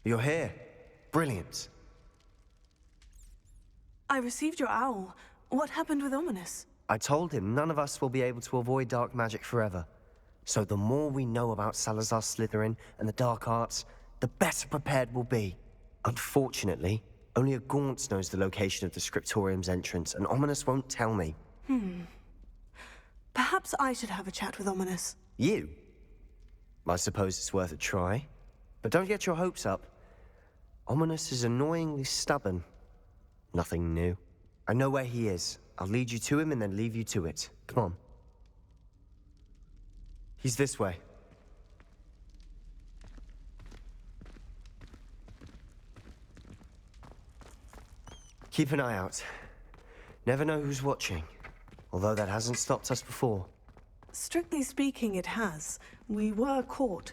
You're here. Brilliant. I received your owl. What happened with Ominous? I told him none of us will be able to avoid dark magic forever. So the more we know about Salazar Slytherin and the dark arts, the better prepared we'll be. Unfortunately, only a Gaunt knows the location of the Scriptorium's entrance, and Ominous won't tell me. Perhaps I should have a chat with Ominous. You? I suppose it's worth a try. But don't get your hopes up. Ominous is annoyingly stubborn. Nothing new. I know where he is. I'll lead you to him and then leave you to it. Come on. He's this way. Keep an eye out. Never know who's watching. Although that hasn't stopped us before. Strictly speaking, it has. We were caught.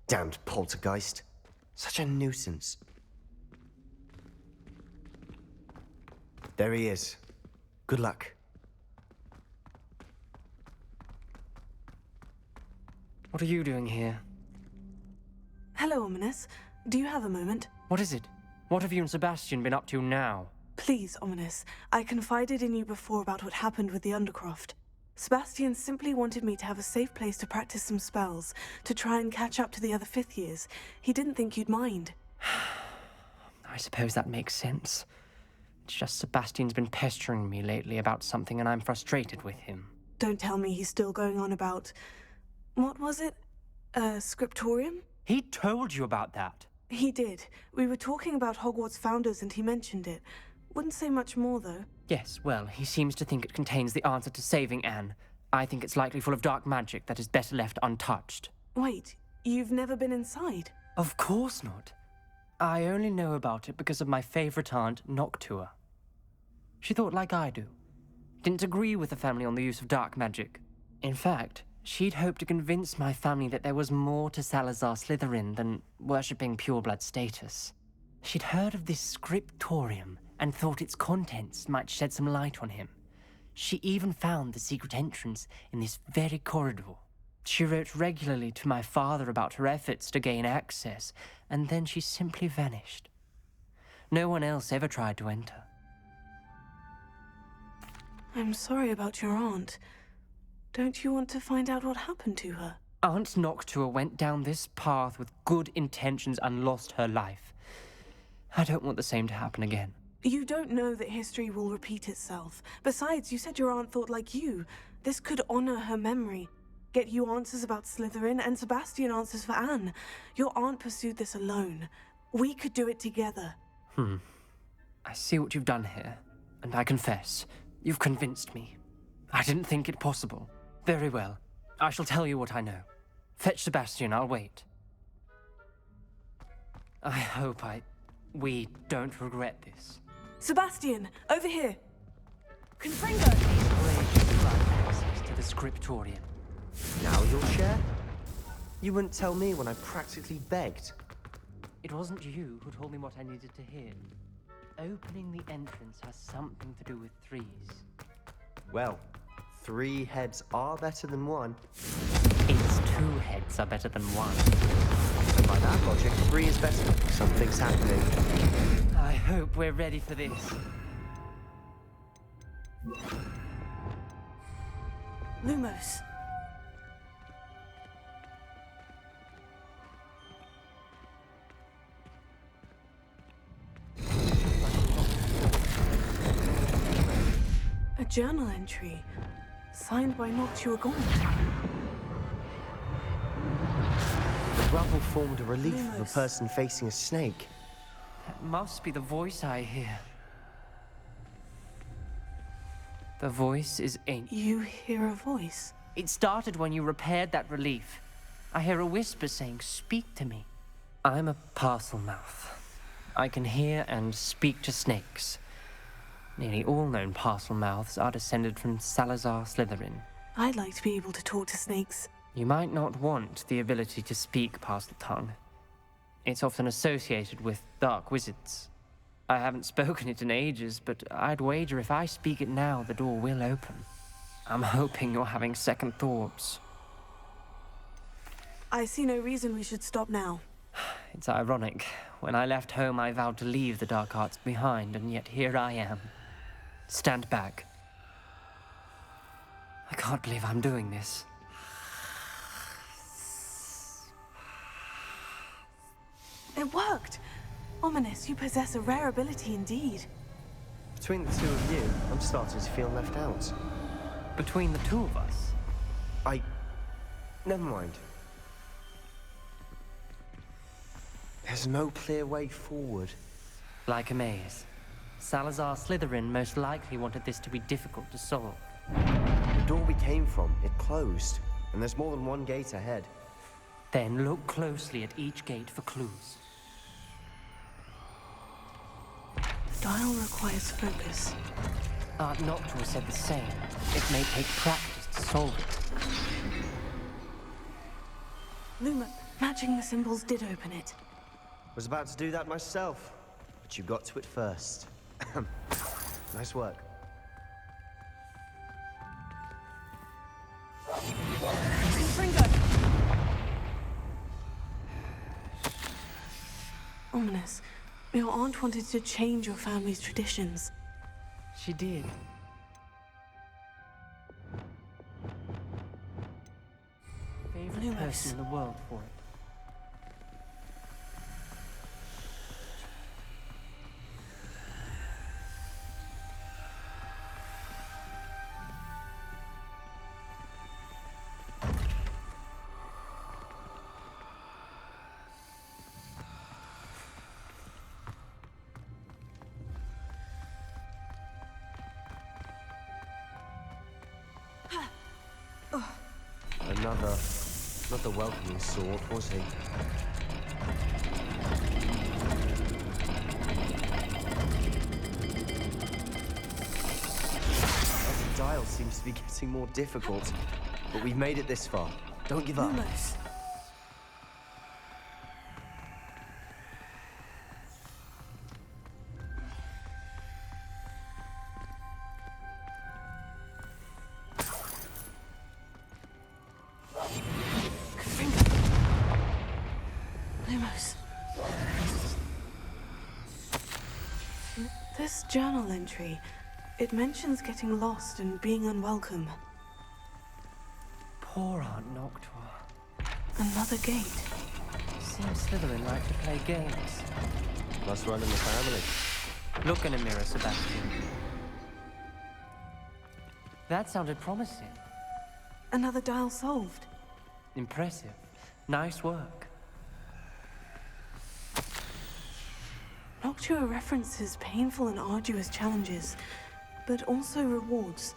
Damned poltergeist. Such a nuisance. There he is. Good luck. What are you doing here? Hello, Ominous. Do you have a moment? What is it? What have you and Sebastian been up to now? Please, Ominous. I confided in you before about what happened with the Undercroft. Sebastian simply wanted me to have a safe place to practice some spells, to try and catch up to the other fifth years. He didn't think you'd mind. I suppose that makes sense. It's just Sebastian's been pestering me lately about something and I'm frustrated with him. Don't tell me he's still going on about... What was it? Scriptorium? He told you about that? He did. We were talking about Hogwarts founders and he mentioned it. Wouldn't say much more, though. Yes, well, he seems to think it contains the answer to saving Anne. I think it's likely full of dark magic that is better left untouched. Wait, you've never been inside? Of course not. I only know about it because of my favorite aunt, Noctua. She thought like I do. Didn't agree with the family on the use of dark magic. In fact, she'd hoped to convince my family that there was more to Salazar Slytherin than worshipping pureblood status. She'd heard of this scriptorium and thought its contents might shed some light on him. She even found the secret entrance in this very corridor. She wrote regularly to my father about her efforts to gain access, and then she simply vanished. No one else ever tried to enter. I'm sorry about your aunt. Don't you want to find out what happened to her? Aunt Noctua went down this path with good intentions and lost her life. I don't want the same to happen again. You don't know that history will repeat itself. Besides, you said your aunt thought like you. This could honor her memory. Get you answers about Slytherin and Sebastian answers for Anne. Your aunt pursued this alone. We could do it together. I see what you've done here, and I confess, you've convinced me. I didn't think it possible. Very well. I shall tell you what I know. Fetch Sebastian, I'll wait. I hope we don't regret this. Sebastian, over here. Confringo! Access to the scriptorium. Now you'll share? You wouldn't tell me when I practically begged. It wasn't you who told me what I needed to hear. Opening the entrance has something to do with threes. Well, 3 heads are better than 1. It's 2 heads are better than 1. And by that logic, 3 is better. Something's happening. I hope we're ready for this. Lumos. A journal entry, signed by Noctua Gaunt. The rubble formed a relief of a person facing a snake. That must be the voice I hear. The voice is ancient. You hear a voice? It started when you repaired that relief. I hear a whisper saying, "Speak to me." I'm a parcel mouth. I can hear and speak to snakes. Nearly all known parcel mouths are descended from Salazar Slytherin. I'd like to be able to talk to snakes. You might not want the ability to speak parcel tongue. It's often associated with dark wizards. I haven't spoken it in ages, but I'd wager if I speak it now, the door will open. I'm hoping you're having second thoughts. I see no reason we should stop now. It's ironic. When I left home, I vowed to leave the dark arts behind, and yet here I am. Stand back. I can't believe I'm doing this. It worked! Ominous, you possess a rare ability indeed. Between the two of you, I'm starting to feel left out. Between the two of us? Never mind. There's no clear way forward. Like a maze. Salazar Slytherin most likely wanted this to be difficult to solve. The door we came from, it closed. And there's more than one gate ahead. Then look closely at each gate for clues. The dial requires focus. Aunt Noctua said the same. It may take practice to solve it. Luma, matching the symbols did open it. Was about to do that myself, but you got to it first. Nice work. Confringo! Ominous, your aunt wanted to change your family's traditions. She did. Favorite Lumos. person in the world for it. Another welcoming sword, was he? The dial seems to be getting more difficult, but we've made it this far. Don't give up. Lumos. Lumos. This journal entry, it mentions getting lost and being unwelcome. Poor Aunt Noctua. Another gate. Seems Slytherin like to play games. Must run in the family. Look in a mirror, Sebastian. That sounded promising. Another dial solved. Impressive. Nice work. Noctua references painful and arduous challenges, but also rewards.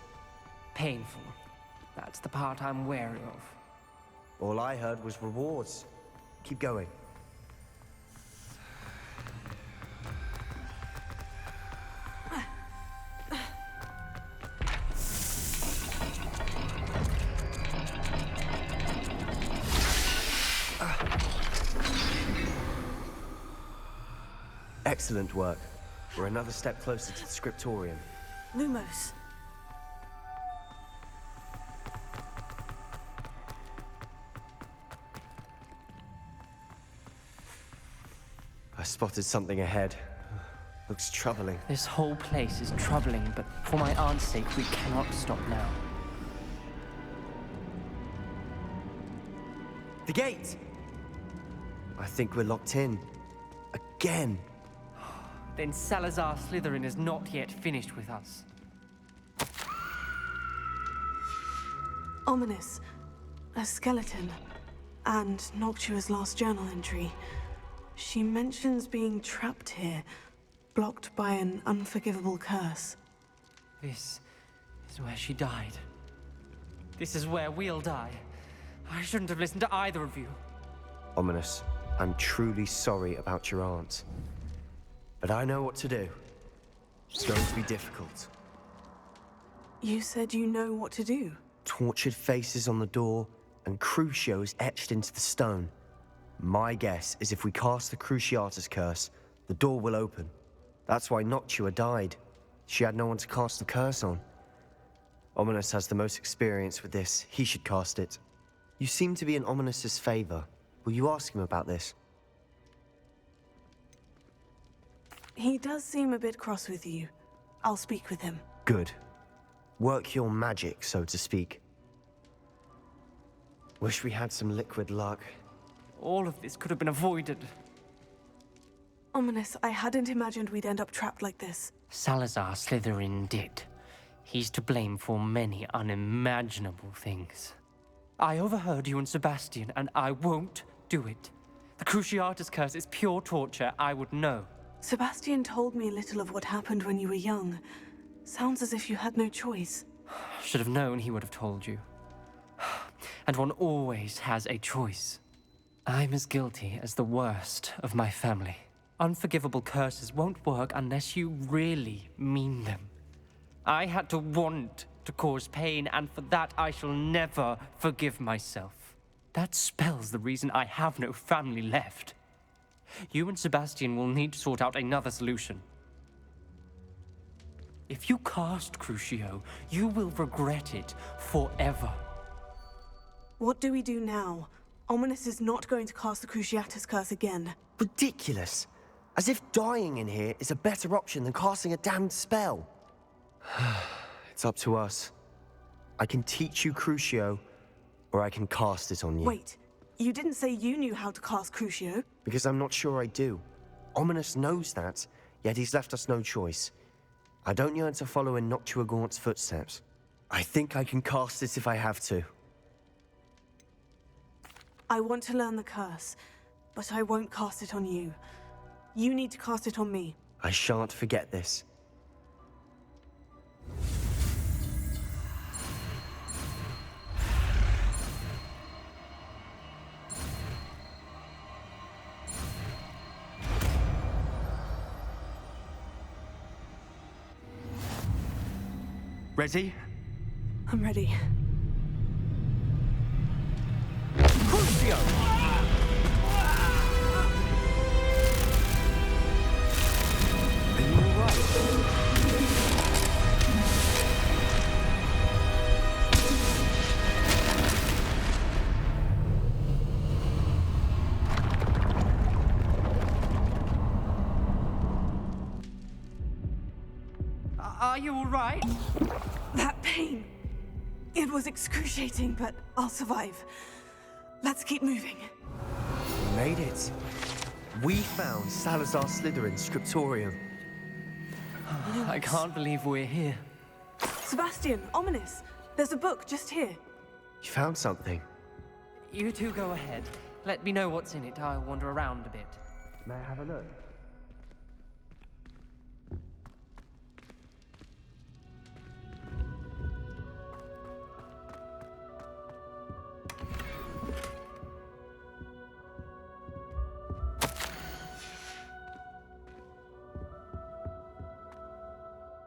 Painful. That's the part I'm wary of. All I heard was rewards. Keep going. Excellent work. We're another step closer to the scriptorium. Lumos. I spotted something ahead. Looks troubling. This whole place is troubling, but for my aunt's sake, we cannot stop now. The gate! I think we're locked in. Again. Then Salazar Slytherin is not yet finished with us. Ominous. A skeleton. And Noctua's last journal entry. She mentions being trapped here, blocked by an unforgivable curse. This is where she died. This is where we'll die. I shouldn't have listened to either of you. Ominous, I'm truly sorry about your aunt. But I know what to do. It's going to be difficult. You said you know what to do. Tortured faces on the door, and Crucio is etched into the stone. My guess is if we cast the Cruciatus curse, the door will open. That's why Noctua died. She had no one to cast the curse on. Ominous has the most experience with this. He should cast it. You seem to be in Ominous's favor. Will you ask him about this? He does seem a bit cross with you. I'll speak with him. Good. Work your magic, so to speak. Wish we had some liquid luck. All of this could have been avoided. Ominous, I hadn't imagined we'd end up trapped like this. Salazar Slytherin did. He's to blame for many unimaginable things. I overheard you and Sebastian, and I won't do it. The Cruciatus curse is pure torture, I would know. Sebastian told me a little of what happened when you were young. Sounds as if you had no choice. Should have known he would have told you. And one always has a choice. I'm as guilty as the worst of my family. Unforgivable curses won't work unless you really mean them. I had to want to cause pain, and for that I shall never forgive myself. That spells the reason I have no family left. You and Sebastian will need to sort out another solution. If you cast Crucio, you will regret it forever. What do we do now? Ominous is not going to cast the Cruciatus curse again. Ridiculous. As if dying in here is a better option than casting a damned spell. It's up to us. I can teach you Crucio, or I can cast it on you. Wait, you didn't say you knew how to cast Crucio? Because I'm not sure I do. Ominous knows that, yet he's left us no choice. I don't yearn to follow in Noctua Gaunt's footsteps. I think I can cast it if I have to. I want to learn the curse, but I won't cast it on you. You need to cast it on me. I shan't forget this. Ready? I'm ready. Crucio! Are you alright? Are you all right? That pain. It was excruciating, but I'll survive. Let's keep moving. We made it. We found Salazar Slytherin's scriptorium. I can't believe we're here. Sebastian, Ominous, there's a book just here. You found something. You two go ahead. Let me know what's in it. I'll wander around a bit. May I have a look?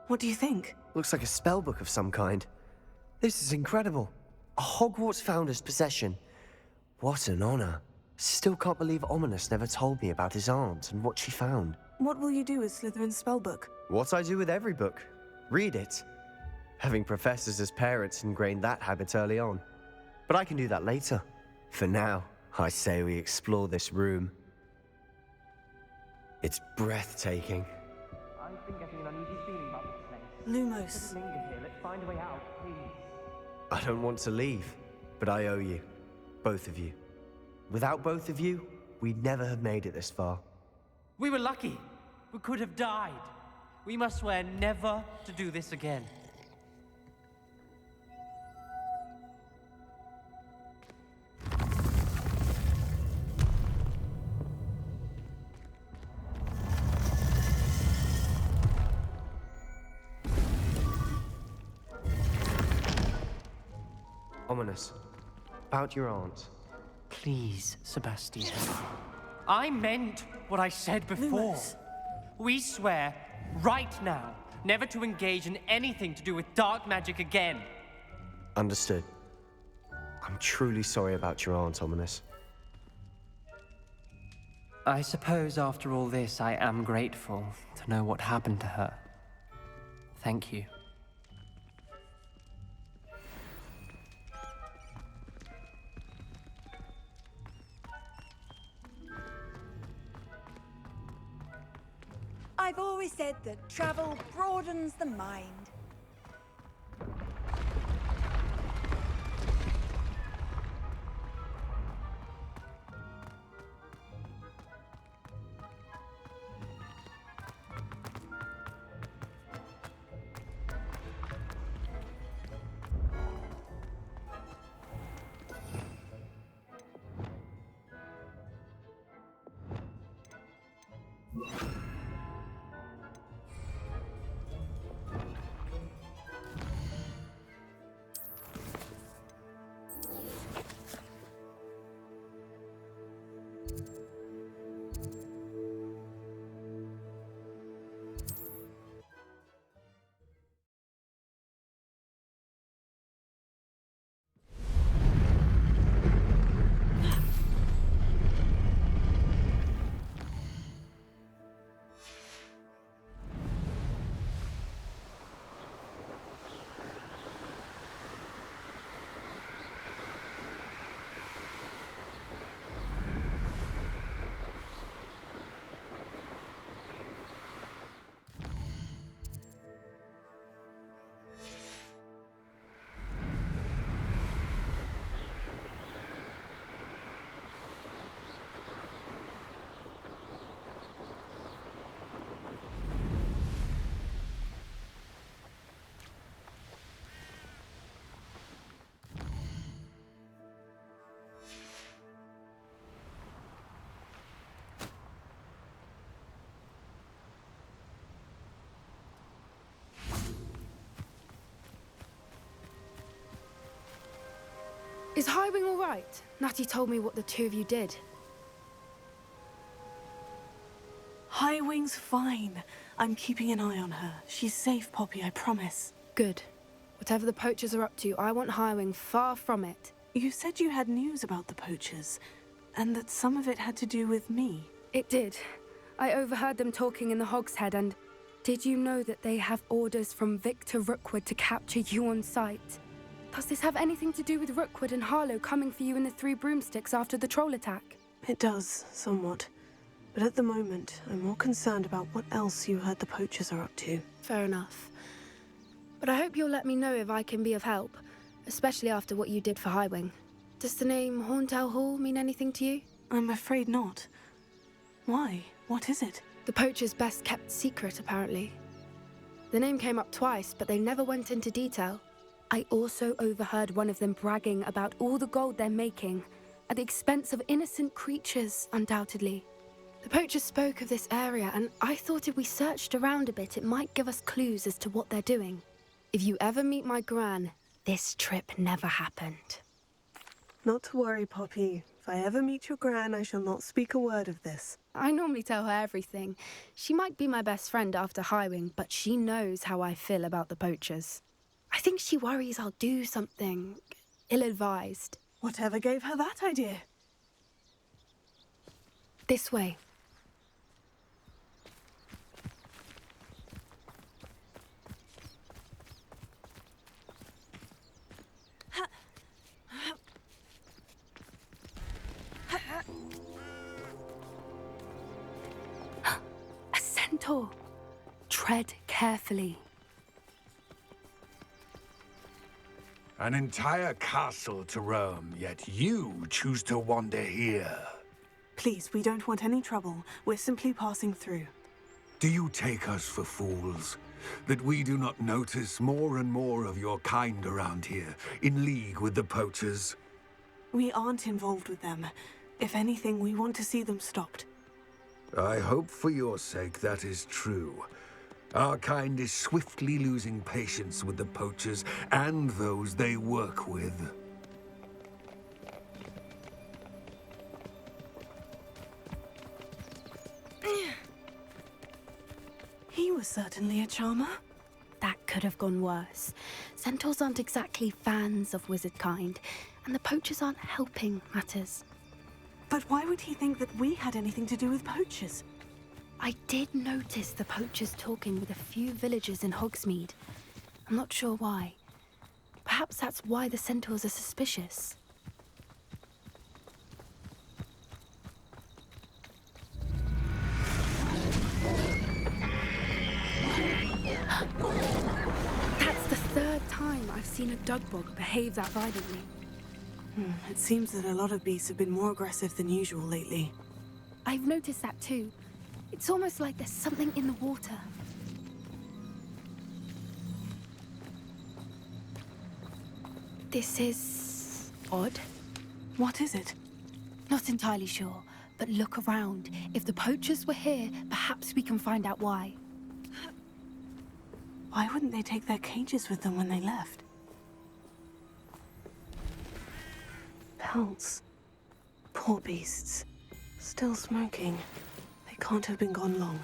What do you think? Looks like a spell book of some kind. This is incredible. A Hogwarts founder's possession. What an honor. Still can't believe Ominous never told me about his aunt and what she found. What will you do with Slytherin's spellbook? What I do with every book. Read it. Having professors as parents ingrained that habit early on. But I can do that later. For now, I say we explore this room. It's breathtaking. I've been getting an uneasy feeling about this place. Lumos. Linger here. Let's find a way out, please. I don't want to leave, but I owe you. Both of you. Without both of you, we'd never have made it this far. We were lucky. We could have died. We must swear never to do this again. Ominous. About your aunt. Please, Sebastian. I meant what I said before. Lumos. We swear, right now, never to engage in anything to do with dark magic again. Understood. I'm truly sorry about your aunt, Ominous. I suppose after all this, I am grateful to know what happened to her. Thank you. I've always said that travel broadens the mind. Is Highwing all right? Natty told me what the two of you did. Highwing's fine. I'm keeping an eye on her. She's safe, Poppy, I promise. Good. Whatever the poachers are up to, I want Highwing far from it. You said you had news about the poachers, and that some of it had to do with me. It did. I overheard them talking in the Hogshead, and did you know that they have orders from Victor Rookwood to capture you on sight? Does this have anything to do with Rookwood and Harlow coming for you in the Three Broomsticks after the troll attack? It does, somewhat. But at the moment, I'm more concerned about what else you heard the poachers are up to. Fair enough. But I hope you'll let me know if I can be of help, especially after what you did for Highwing. Does the name Horntail Hall mean anything to you? I'm afraid not. Why? What is it? The poachers' best kept secret, apparently. The name came up twice, but they never went into detail. I also overheard one of them bragging about all the gold they're making, at the expense of innocent creatures, undoubtedly. The poachers spoke of this area, and I thought if we searched around a bit, it might give us clues as to what they're doing. If you ever meet my gran, this trip never happened. Not to worry, Poppy. If I ever meet your gran, I shall not speak a word of this. I normally tell her everything. She might be my best friend after Highwing, but she knows how I feel about the poachers. I think she worries I'll do something ill-advised. Whatever gave her that idea? This way. A centaur. Tread carefully. An entire castle to roam, yet you choose to wander here. Please, we don't want any trouble. We're simply passing through. Do you take us for fools? That we do not notice more and more of your kind around here, in league with the poachers? We aren't involved with them. If anything, we want to see them stopped. I hope for your sake that is true. Our kind is swiftly losing patience with the poachers and those they work with. He was certainly a charmer. That could have gone worse. Centaurs aren't exactly fans of wizard kind, and the poachers aren't helping matters. But why would he think that we had anything to do with poachers? I did notice the poachers talking with a few villagers in Hogsmeade. I'm not sure why. Perhaps that's why the centaurs are suspicious. I've seen a dugbog behave that violently. It seems that a lot of beasts have been more aggressive than usual lately. I've noticed that too. It's almost like there's something in the water. This is odd. What is it? Not entirely sure, but look around. If the poachers were here, perhaps we can find out why. Why wouldn't they take their cages with them when they left? Pelts. Poor beasts. Still smoking. They can't have been gone long.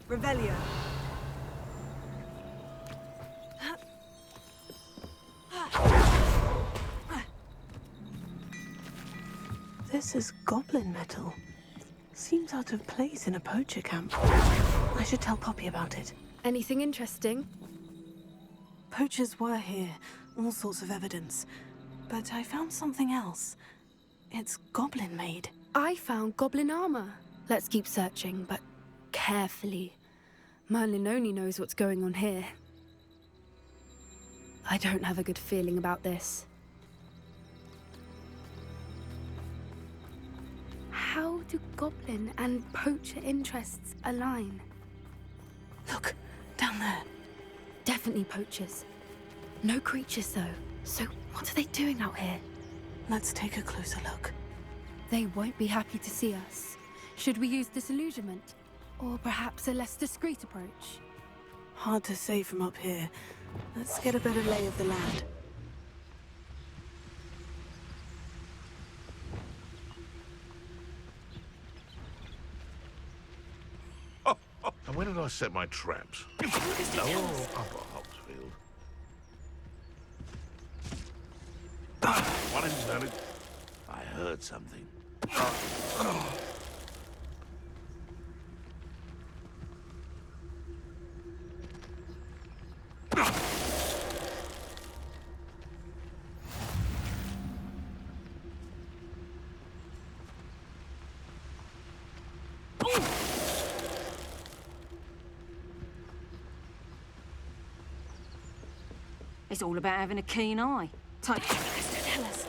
Revelio. This is goblin metal. Seems out of place in a poacher camp. I should tell Poppy about it. Anything interesting? Poachers were here, all sorts of evidence. But I found something else. It's goblin-made. I found goblin armor. Let's keep searching, but carefully. Merlin only knows what's going on here. I don't have a good feeling about this. How do goblin and poacher interests align? Look, down there. Definitely poachers. No creatures, though. So what are they doing out here? Let's take a closer look. They won't be happy to see us. Should we use disillusionment? Or perhaps a less discreet approach? Hard to say from up here. Let's get a better lay of the land. And where did I set my traps? Oh, Upper Hogsfield. One inserted. I heard something. It's all about having a keen eye. Tell us.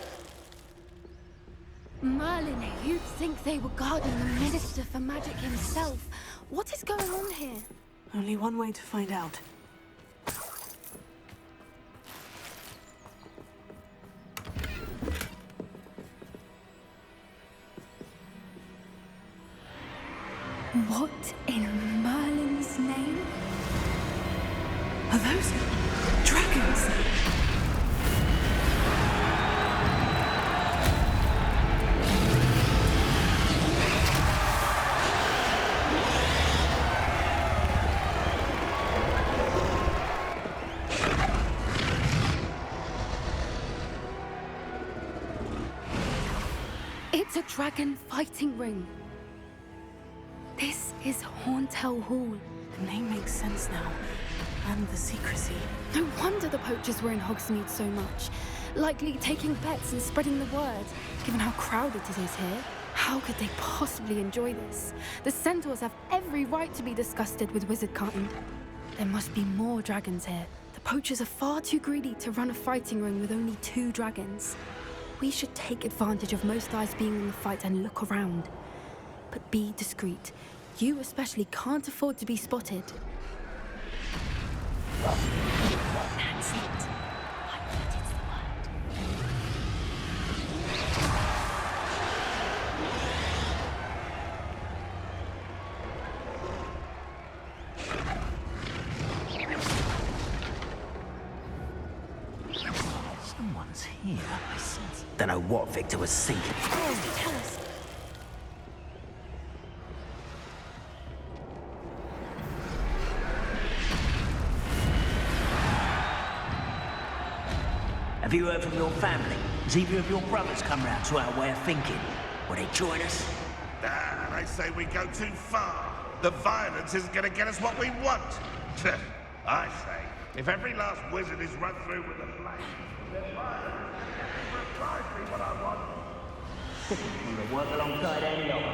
Merlin, you'd think they were guarding the Minister for Magic himself. What is going on here? Only one way to find out. What in Merlin's name? Are those dragons? It's a dragon fighting ring. This is Horntail Hall. The name makes sense now. And the secrecy. No wonder the poachers were in Hogsmeade so much. Likely taking bets and spreading the word. Given how crowded it is here, how could they possibly enjoy this? The centaurs have every right to be disgusted with wizard kind. There must be more dragons here. The poachers are far too greedy to run a fighting ring with only 2 dragons. We should take advantage of most eyes being in the fight and look around. But be discreet. You especially can't afford to be spotted. That's it. I bet it's the word. Someone's here. I sense. Don't know what Victor was thinking. Tell us. Have you heard from your family? Has either of your brothers come round to our way of thinking? Will they join us? They say we go too far. The violence isn't going to get us what we want. I say, If every last wizard is run through with a blade, then mine is precisely what I want. You will work alongside any of them.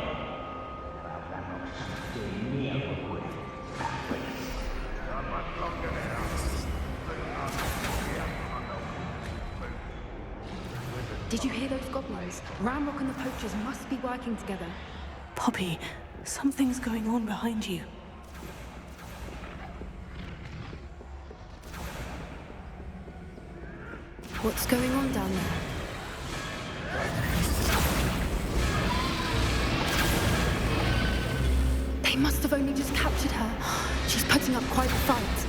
About that much doing me over with. Not much longer now. Did you hear those goblins? Ramrock and the poachers must be working together. Poppy, something's going on behind you. What's going on down there? They must have only just captured her. She's putting up quite a fight.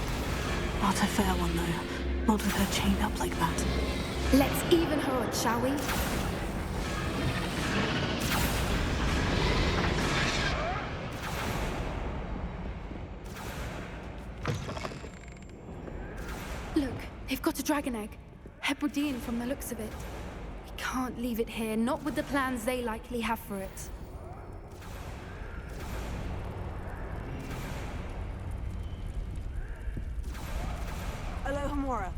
Not a fair one, though. Not with her chained up like that. Let's even her odds, shall we? Look, they've got a dragon egg. Hebridean from the looks of it. We can't leave it here, not with the plans they likely have for it. Alohomora.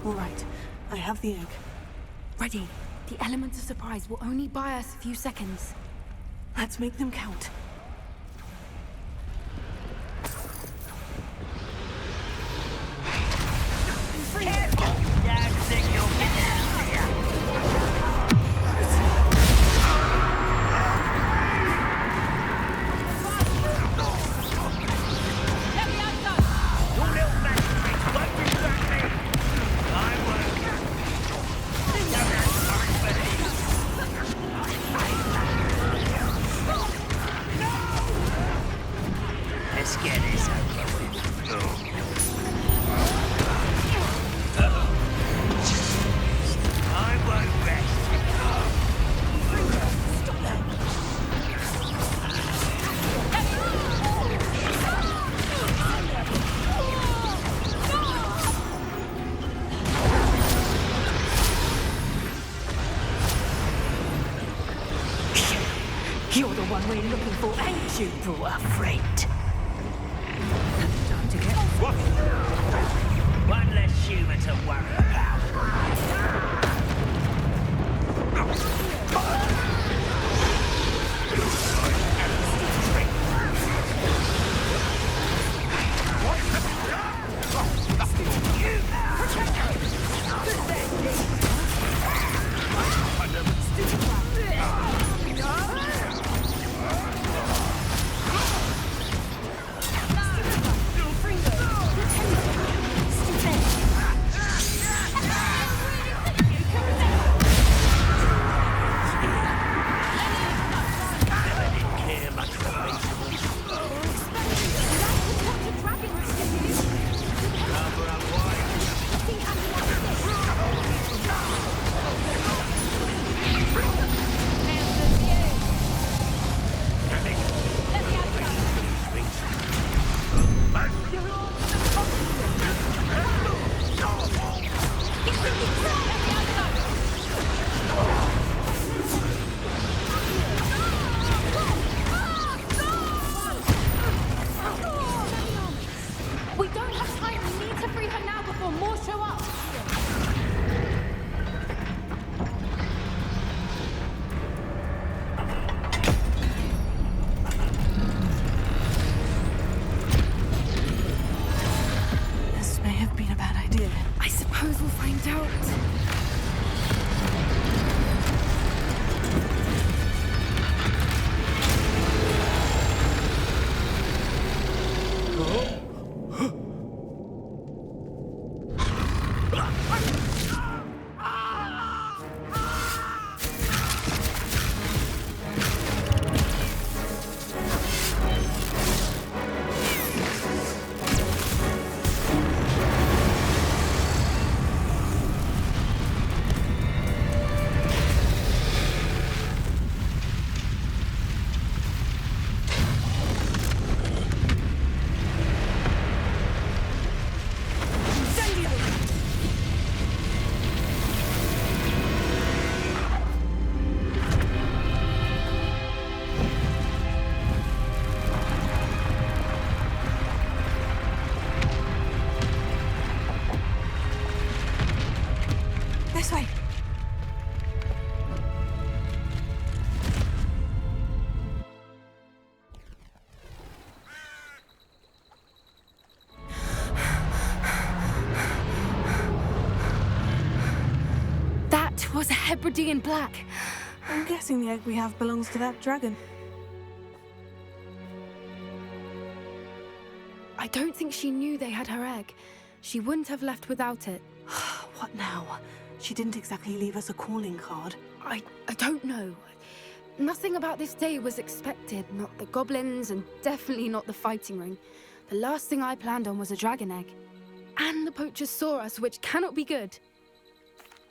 All right, I have the egg. Ready. The element of surprise will only buy us a few seconds. Let's make them count. You're the one we're looking for, ain't you, poor freight? Time to get what? One less human to worry about. This way. That was a Hebridean black. I'm guessing the egg we have belongs to that dragon. I don't think she knew they had her egg. She wouldn't have left without it. What now? She didn't exactly leave us a calling card. I don't know. Nothing about this day was expected. Not the goblins, and definitely not the fighting ring. The last thing I planned on was a dragon egg. And the poachers saw us, which cannot be good.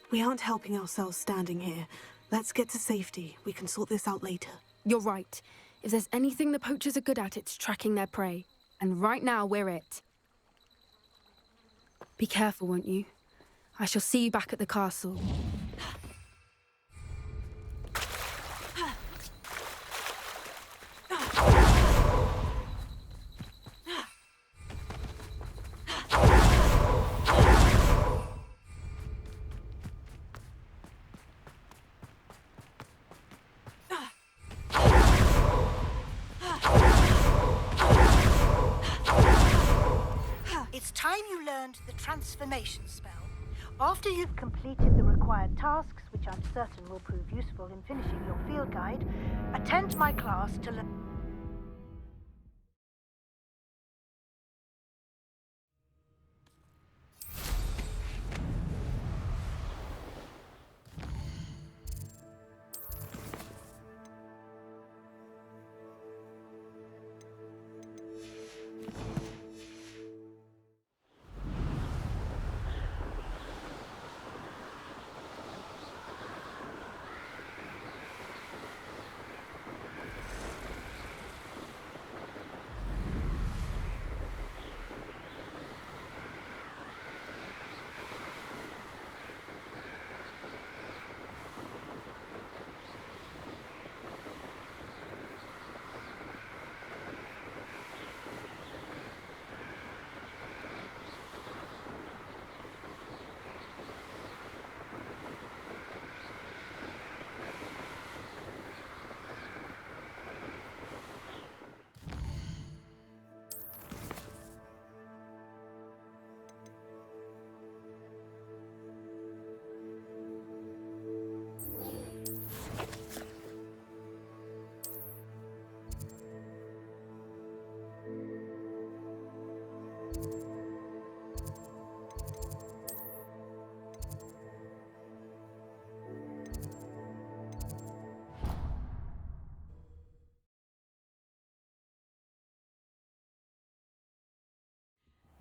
We aren't helping ourselves standing here. Let's get to safety. We can sort this out later. You're right. If there's anything the poachers are good at, it's tracking their prey. And right now, we're it. Be careful, won't you? I shall see you back at the castle. It's time you learned the transformation spell. After you've completed the required tasks, which I'm certain will prove useful in finishing your field guide, attend my class to learn.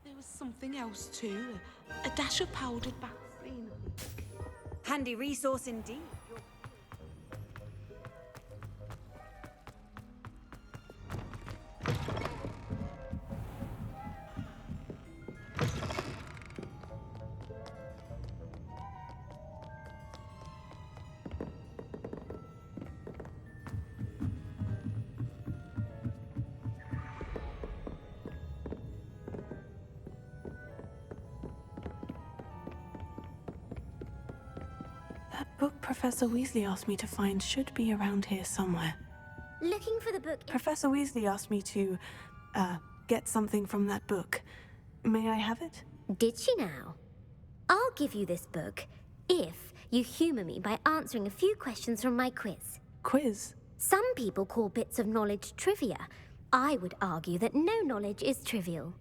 There was something else too. A dash of powdered Vaseline. Handy resource indeed. That book Professor Weasley asked me to find should be around here somewhere. Looking for the book. Professor Weasley asked me to, get something from that book. May I have it? Did she now? I'll give you this book if you humor me by answering a few questions from my quiz. Quiz? Some people call bits of knowledge trivia. I would argue that no knowledge is trivial.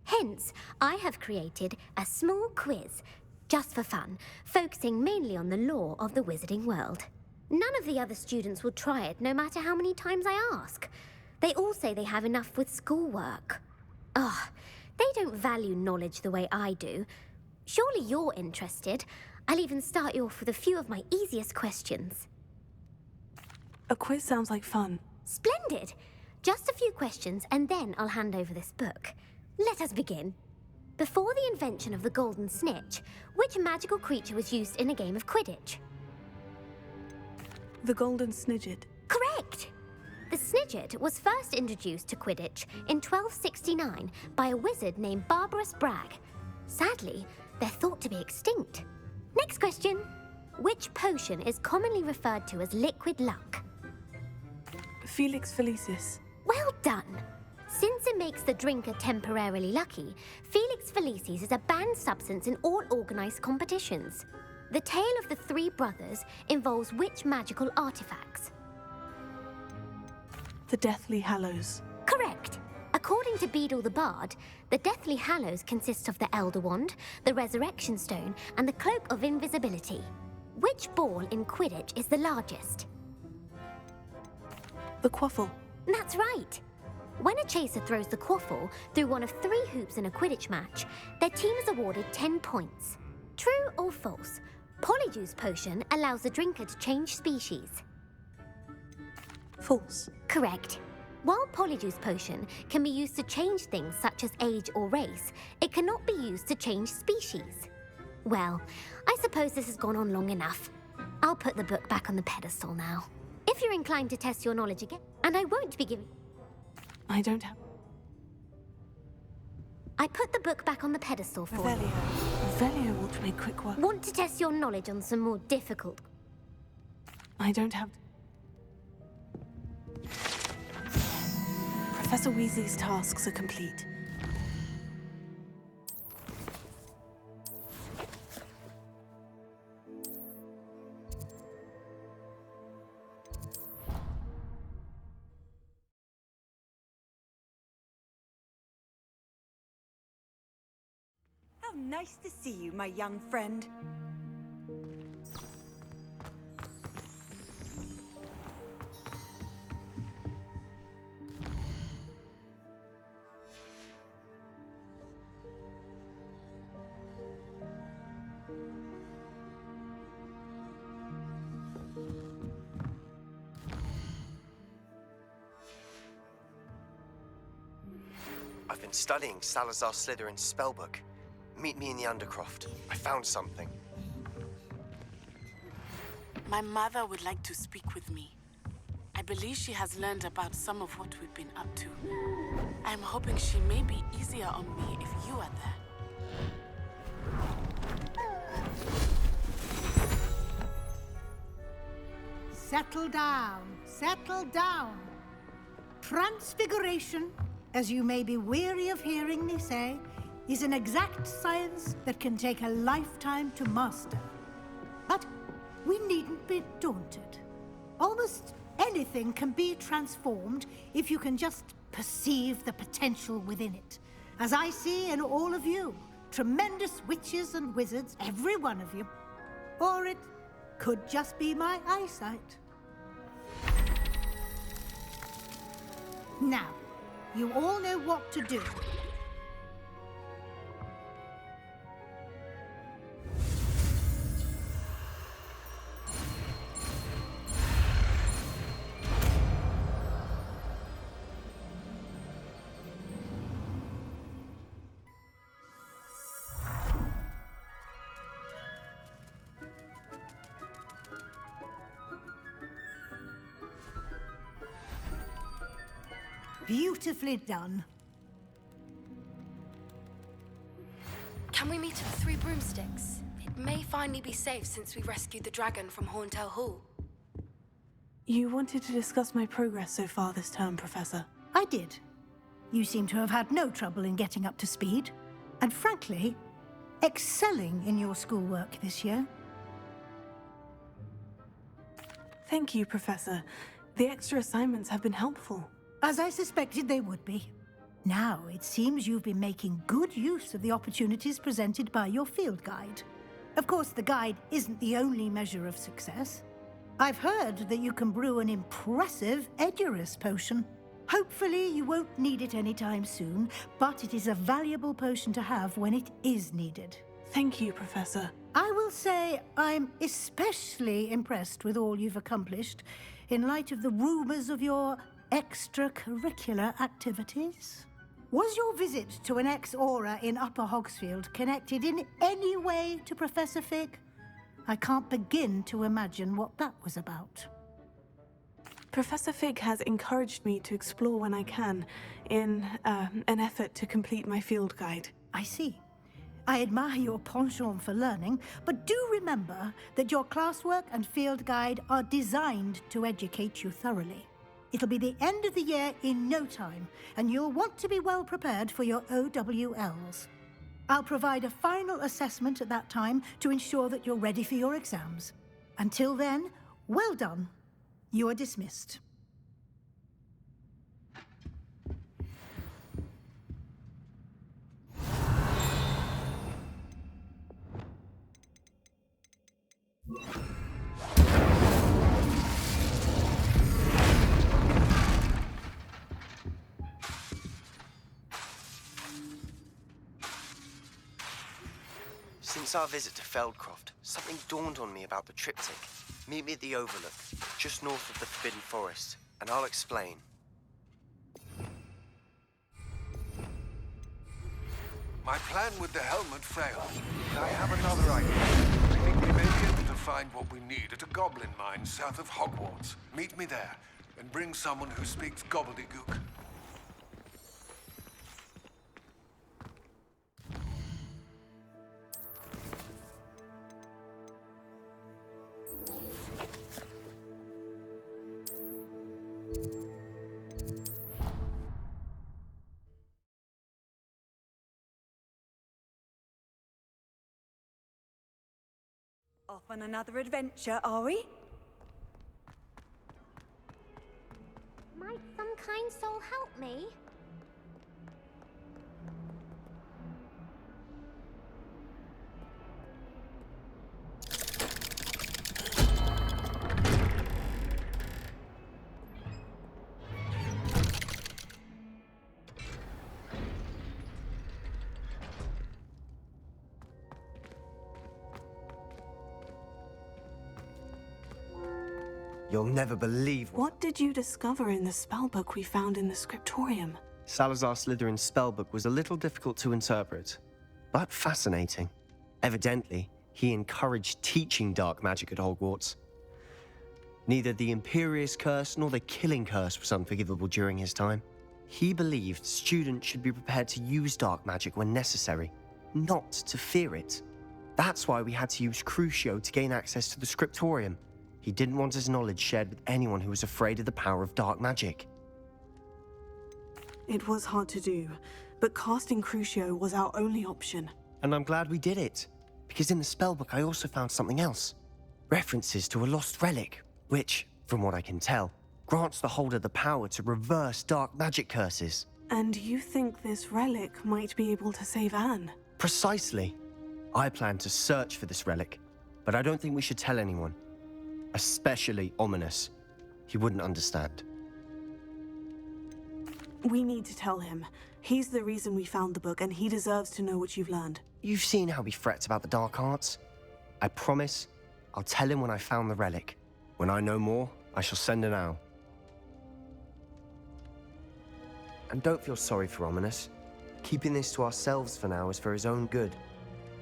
Hence, I have created a small quiz, just for fun, focusing mainly on the lore of the wizarding world. None of the other students will try it, no matter how many times I ask. They all say they have enough with schoolwork. Ugh, they don't value knowledge the way I do. Surely you're interested. I'll even start you off with a few of my easiest questions. A quiz sounds like fun. Splendid! Just a few questions, and then I'll hand over this book. Let us begin. Before the invention of the golden snitch, which magical creature was used in a game of Quidditch? The golden snidget. Correct! The snidget was first introduced to Quidditch in 1269 by a wizard named Barbarous Bragg. Sadly, they're thought to be extinct. Next question. Which potion is commonly referred to as liquid luck? Felix Felicis. Well done! Since it makes the drinker temporarily lucky, Felix Felicis is a banned substance in all organized competitions. The tale of the three brothers involves which magical artifacts? The Deathly Hallows. Correct! According to Beadle the Bard, the Deathly Hallows consists of the Elder Wand, the Resurrection Stone, and the Cloak of Invisibility. Which ball in Quidditch is the largest? The Quaffle. That's right! When a chaser throws the quaffle through one of 3 hoops in a Quidditch match, their team is awarded 10 points. True or false? Polyjuice Potion allows the drinker to change species. False. Correct. While Polyjuice Potion can be used to change things such as age or race, it cannot be used to change species. Well, I suppose this has gone on long enough. I'll put the book back on the pedestal now. If you're inclined to test your knowledge again, and I won't be giving... I don't have... I put the book back on the pedestal for Revelio. you. Revelio ought to make quick work. Want to test your knowledge on some more difficult... I don't have... Professor Weasley's tasks are complete. How nice to see you, my young friend. I've been studying Salazar Slytherin's spellbook. Meet me in the Undercroft. I found something. My mother would like to speak with me. I believe she has learned about some of what we've been up to. I'm hoping she may be easier on me if you are there. Settle down. Settle down. Transfiguration, as you may be weary of hearing me say, is an exact science that can take a lifetime to master. But we needn't be daunted. Almost anything can be transformed if you can just perceive the potential within it. As I see in all of you, tremendous witches and wizards, every one of you. Or it could just be my eyesight. Now, you all know what to do. Beautifully done. Can we meet at the Three Broomsticks? It may finally be safe since we rescued the dragon from Horntail Hall. You wanted to discuss my progress so far this term, Professor. I did. You seem to have had no trouble in getting up to speed. And frankly, excelling in your schoolwork this year. Thank you, Professor. The extra assignments have been helpful. As I suspected they would be. Now, it seems you've been making good use of the opportunities presented by your field guide. Of course, the guide isn't the only measure of success. I've heard that you can brew an impressive Edurus potion. Hopefully, you won't need it anytime soon, but it is a valuable potion to have when it is needed. Thank you, Professor. I will say I'm especially impressed with all you've accomplished in light of the rumors of your extracurricular activities. Was your visit to an ex-aura in Upper Hogsfield connected in any way to Professor Fig? I can't begin to imagine what that was about. Professor Fig has encouraged me to explore when I can, in an effort to complete my field guide. I see. I admire your penchant for learning, but do remember that your classwork and field guide are designed to educate you thoroughly. It'll be the end of the year in no time, and you'll want to be well prepared for your OWLs. I'll provide a final assessment at that time to ensure that you're ready for your exams. Until then, well done. You are dismissed. Since our visit to Feldcroft, something dawned on me about the triptych. Meet me at the Overlook, just north of the Forbidden Forest, and I'll explain. My plan with the helmet failed. I have another idea. I think we may be able to find what we need at a goblin mine south of Hogwarts. Meet me there, and bring someone who speaks gobbledygook. Off on another adventure, are we? Might some kind soul help me? You'll never believe What did you discover in the spellbook we found in the scriptorium? Salazar Slytherin's spellbook was a little difficult to interpret, but fascinating. Evidently, he encouraged teaching dark magic at Hogwarts. Neither the Imperious Curse nor the Killing Curse was unforgivable during his time. He believed students should be prepared to use dark magic when necessary, not to fear it. That's why we had to use Crucio to gain access to the scriptorium. He didn't want his knowledge shared with anyone who was afraid of the power of dark magic. It was hard to do, but casting Crucio was our only option. And I'm glad we did it, because in the spellbook I also found something else. References to a lost relic, which, from what I can tell, grants the holder the power to reverse dark magic curses. And you think this relic might be able to save Anne? Precisely. I plan to search for this relic, but I don't think we should tell anyone. Especially Ominous. He wouldn't understand. We need to tell him. He's the reason we found the book, and he deserves to know what you've learned. You've seen how he frets about the dark arts. I promise I'll tell him when I found the relic. When I know more, I shall send an owl. And don't feel sorry for Ominous. Keeping this to ourselves for now is for his own good.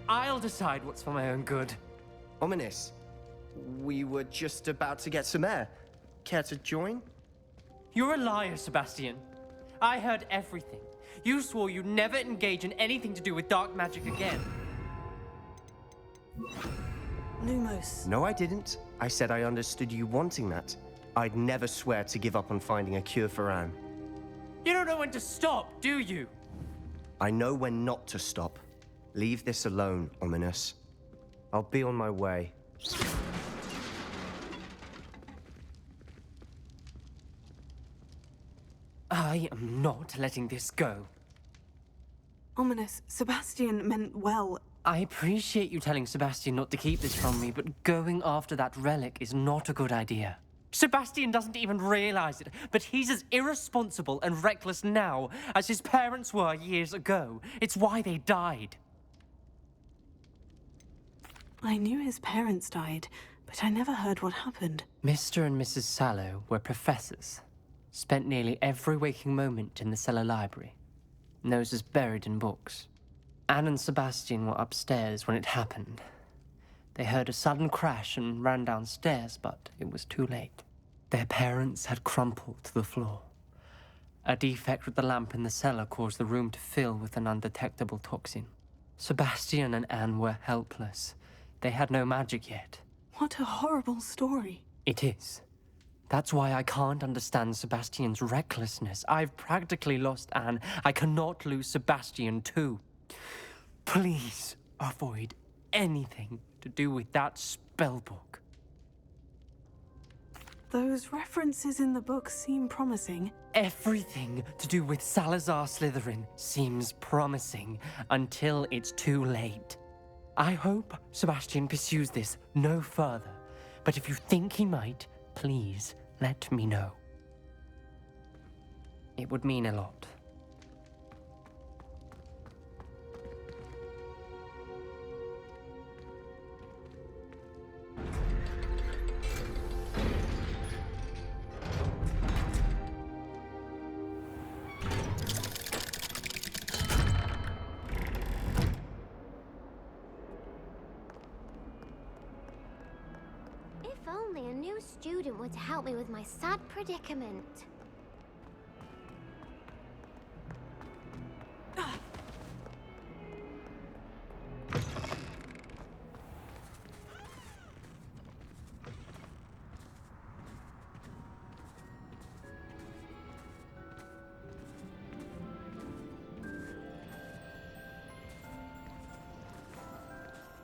I'll decide what's for my own good. Ominous, we were just about to get some air. Care to join? You're a liar, Sebastian. I heard everything. You swore you'd never engage in anything to do with dark magic again. Lumos. No, I didn't. I said I understood you wanting that. I'd never swear to give up on finding a cure for Anne. You don't know when to stop, do you? I know when not to stop. Leave this alone, Ominous. I'll be on my way. I am not letting this go. Ominous, Sebastian meant well. I appreciate you telling Sebastian not to keep this from me, but going after that relic is not a good idea. Sebastian doesn't even realize it, but he's as irresponsible and reckless now as his parents were years ago. It's why they died. I knew his parents died, but I never heard what happened. Mr. and Mrs. Sallow were professors. Spent nearly every waking moment in the cellar library. Noses buried in books. Anne and Sebastian were upstairs when it happened. They heard a sudden crash and ran downstairs, but it was too late. Their parents had crumpled to the floor. A defect with the lamp in the cellar caused the room to fill with an undetectable toxin. Sebastian and Anne were helpless. They had no magic yet. What a horrible story. It is. That's why I can't understand Sebastian's recklessness. I've practically lost Anne. I cannot lose Sebastian too. Please avoid anything to do with that spellbook. Those references in the book seem promising. Everything to do with Salazar Slytherin seems promising until it's too late. I hope Sebastian pursues this no further, but if you think he might, please let me know. It would mean a lot. If only a new student would help me with my sad predicament.